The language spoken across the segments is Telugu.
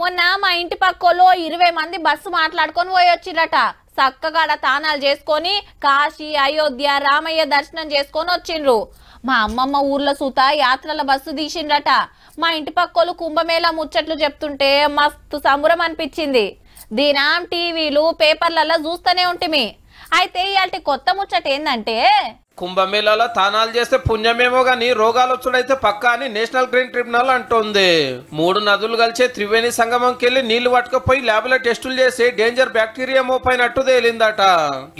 మొన్న మా ఇంటి పక్కలో 20 మంది బస్సు మాట్లాడుకొని పోయొచ్చిరట. చక్కగాడ తానాలు చేసుకొని కాశీ, అయోధ్య, రామయ్య దర్శనం చేసుకొని వచ్చిండ్రు. మా అమ్మమ్మ ఊర్లో సూత యాత్రల బస్సు తీసిండ్రట. మా ఇంటి పక్కలు కుంభమేళా ముచ్చట్లు చెప్తుంటే మస్తు సంబరం అనిపించింది. దినం టీవీలు పేపర్లలో చూస్తూనే ఉంటిమి. అయితే ఇయాల్టి కొత్త ముచ్చట ఏందంటే కుంభమేళాలో తానాలు చేస్తే పుణ్యమేమో గాని రోగాలు వచ్చుడైతే పక్కా అని నేషనల్ గ్రీన్ ట్రిబ్యునల్ అంటోంది. 3 నదులు కలిసే త్రివేణి సంగమంకెళ్లి నీళ్లు పట్టుకుపోయి ల్యాబ్లో టెస్టులు చేసి డేంజర్ బ్యాక్టీరియా మోపైనట్టు తేలిందట.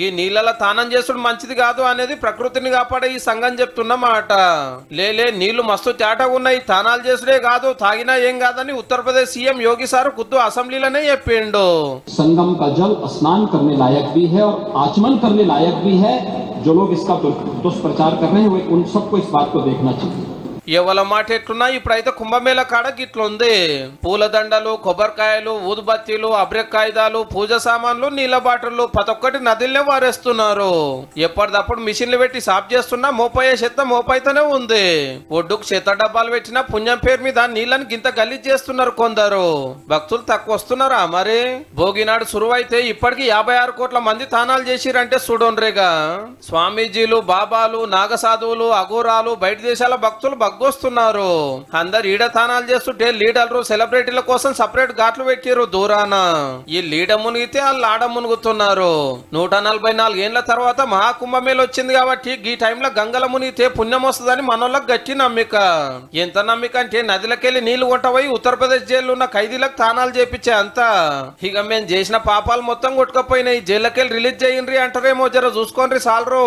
ఈ నీళ్లలో తానం చేసుడు మంచిది కాదు అనేది ప్రకృతిని కాపాడే ఈ సంఘం చెప్తున్నమాట. లేలే నీళ్లు మస్తు తేటగా ఉన్నాయి, తానాలు చేసుడే కాదు తాగినా ఏం కాదని ఉత్తరప్రదేశ్ సీఎం యోగి సార్ ఖుద్దు అసెంబ్లీలోనే చెప్పిండు. संगम का जल स्नान करने लायक भी है और आचमन करने लायक भी है। जो लोग इसका दुष्प्रचार कर रहे हैं उन सबको इस बात को देखना चाहिए. ఎవల మాట ఎట్లున్నా ఇప్పుడైతే కుంభమేళ కాడ గిట్లుంది. పూలదండలు, కొబ్బరికాయలు, ఊదుబత్తీలు, అబ్రెక్కాయిదాలు, పూజ సామాన్లు, నీళ్ళ బాటిళ్లు ప్రతొక్కటి నదిల్లే వారేస్తున్నారు. ఎప్పటిదప్పుడు మిషన్లు పెట్టి సాఫ్ చేస్తున్నా మోపోయే చెత్త మోపైతేనే ఉంది. ఒడ్డుకు చెత్త డబ్బాలు పెట్టినా పుణ్యం పేరు మీద నీళ్ళని గింత గలీజ్ చేస్తున్నారు కొందరు. భక్తులు తక్కువ వస్తున్నారా మరి? భోగినాడు సురువైతే ఇప్పటికి 56 కోట్ల మంది తానాలు చేసిరంటే చూడొండ్రేగా. స్వామీజీలు, బాబాలు, నాగసాధువులు, అఘోరాలు, బయట దేశాల భక్తులు వస్తున్నారు. అందరు ఈడ తానాలు చేస్తుంటే లీడర్లు, సెలబ్రిటీల కోసం సపరేట్ ఘాట్లు పెట్టారు దూరాన. ఈ లీడ మునిగితే వాళ్ళు ఆడ మునుగుతున్నారు. 144 ఏళ్ల తర్వాత మహాకుంభమేళ వచ్చింది కాబట్టి ఈ టైంలో గంగల మునిగితే పుణ్యం వస్తుందని మనోళ్ళకి గట్టి నమ్మిక. ఎంత నమ్మిక అంటే నదిలకెళ్లి నీళ్లు కొట్టబోయి ఉత్తరప్రదేశ్ జైల్లో ఉన్న ఖైదీలకు తానాలు చేపించే అంత. ఇక మేము చేసిన పాపాలు మొత్తం కొట్టుకపోయినాయి, జైలుకెళ్ళి రిలీజ్ చేయండి అంటారేమో, జర చూసుకోండి సాలరు.